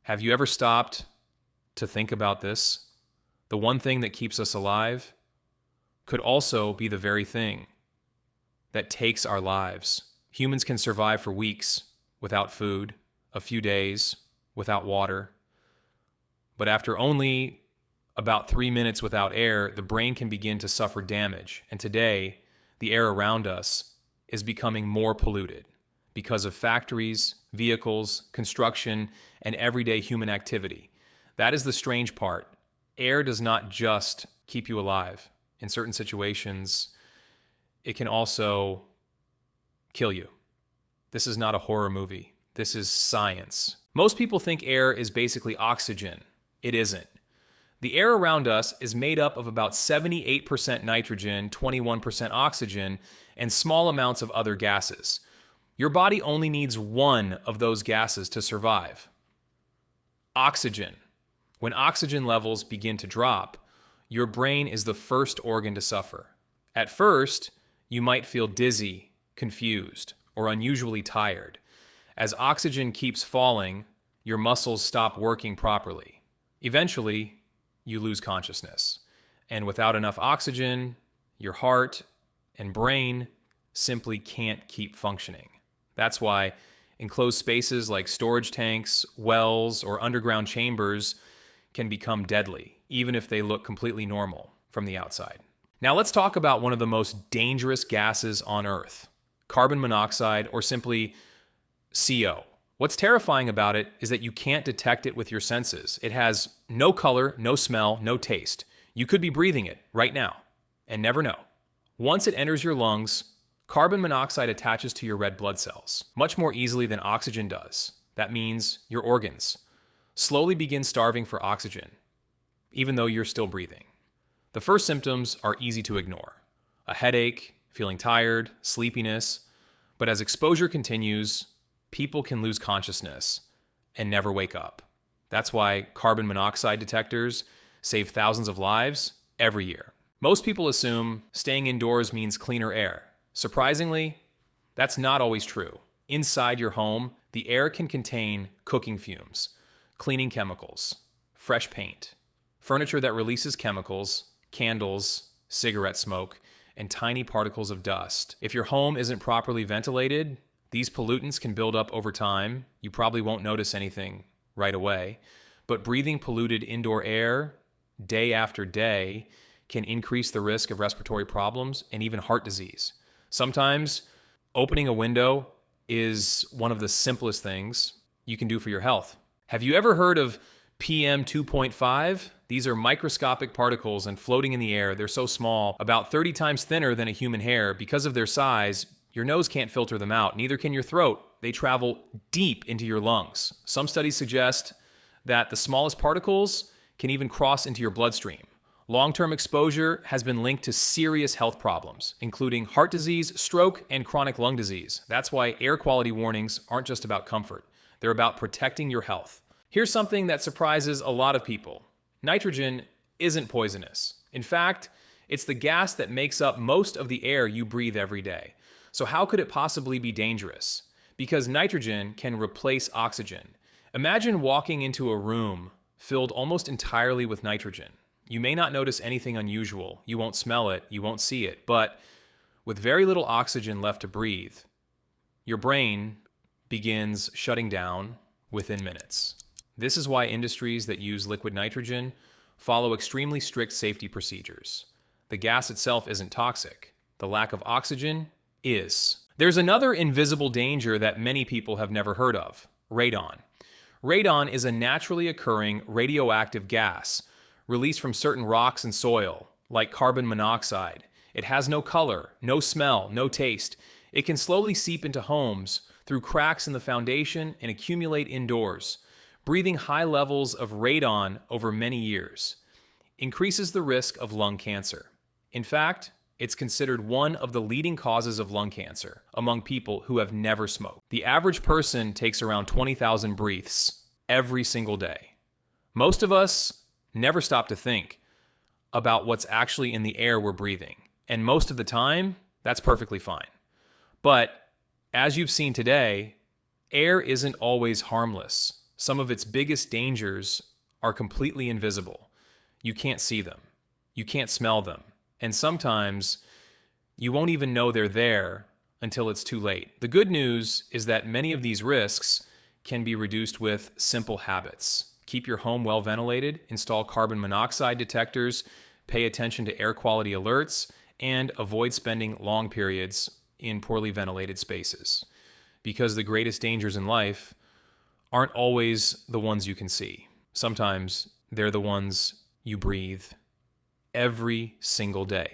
Have you ever stopped to think about this? The one thing that keeps us alive could also be the very thing that takes our lives. Humans can survive for weeks without food, a few days without water. But after only about 3 minutes without air, the brain can begin to suffer damage. And today, the air around us is becoming more polluted because of factories, vehicles, construction, and everyday human activity. That is the strange part. Air does not just keep you alive. In certain situations, it can also kill you. This is not a horror movie. This is science. Most people think air is basically oxygen. It isn't. The air around us is made up of about 78% nitrogen, 21% oxygen, and small amounts of other gases. Your body only needs one of those gases to survive: oxygen. When oxygen levels begin to drop, your brain is the first organ to suffer. At first, you might feel dizzy, confused, or unusually tired. As oxygen keeps falling, your muscles stop working properly. Eventually, you lose consciousness. And without enough oxygen, your heart and brain simply can't keep functioning. That's why enclosed spaces like storage tanks, wells, or underground chambers can become deadly, even if they look completely normal from the outside. Now let's talk about one of the most dangerous gases on Earth: carbon monoxide, or simply CO. What's terrifying about it is that you can't detect it with your senses. It has no color, no smell, no taste. You could be breathing it right now and never know. Once it enters your lungs, carbon monoxide attaches to your red blood cells much more easily than oxygen does. That means your organs slowly begin starving for oxygen, even though you're still breathing. The first symptoms are easy to ignore: a headache, feeling tired, sleepiness. But as exposure continues, people can lose consciousness and never wake up. That's why carbon monoxide detectors save thousands of lives every year. Most people assume staying indoors means cleaner air. Surprisingly, that's not always true. Inside your home, the air can contain cooking fumes, cleaning chemicals, fresh paint, furniture that releases chemicals, candles, cigarette smoke, and tiny particles of dust. If your home isn't properly ventilated, these pollutants can build up over time. You probably won't notice anything right away, but breathing polluted indoor air day after day can increase the risk of respiratory problems and even heart disease. Sometimes opening a window is one of the simplest things you can do for your health. Have you ever heard of PM 2.5? These are microscopic particles and floating in the air. They're so small, about 30 times thinner than a human hair. Because of their size, your nose can't filter them out, neither can your throat. They travel deep into your lungs. Some studies suggest that the smallest particles can even cross into your bloodstream. Long-term exposure has been linked to serious health problems, including heart disease, stroke, and chronic lung disease. That's why air quality warnings aren't just about comfort. They're about protecting your health. Here's something that surprises a lot of people. Nitrogen isn't poisonous. In fact, it's the gas that makes up most of the air you breathe every day. So how could it possibly be dangerous? Because nitrogen can replace oxygen. Imagine walking into a room filled almost entirely with nitrogen. You may not notice anything unusual. You won't smell it. You won't see it. But with very little oxygen left to breathe, your brain begins shutting down within minutes. This is why industries that use liquid nitrogen follow extremely strict safety procedures. The gas itself isn't toxic. The lack of oxygen is. There's another invisible danger that many people have never heard of: radon. Radon is a naturally occurring radioactive gas released from certain rocks and soil, like carbon monoxide. It has no color, no smell, no taste. It can slowly seep into homes through cracks in the foundation and accumulate indoors. Breathing high levels of radon over many years increases the risk of lung cancer. In fact, it's considered one of the leading causes of lung cancer among people who have never smoked. The average person takes around 20,000 breaths every single day. Most of us never stop to think about what's actually in the air we're breathing. And most of the time, that's perfectly fine. But as you've seen today, air isn't always harmless. some of its biggest dangers are completely invisible. You can't see them. You can't smell them. And sometimes you won't even know they're there until it's too late. The good news is that many of these risks can be reduced with simple habits. Keep your home well ventilated, install carbon monoxide detectors, pay attention to air quality alerts, and avoid spending long periods in poorly ventilated spaces. Because the greatest dangers in life aren't always the ones you can see. Sometimes they're the ones you breathe every single day.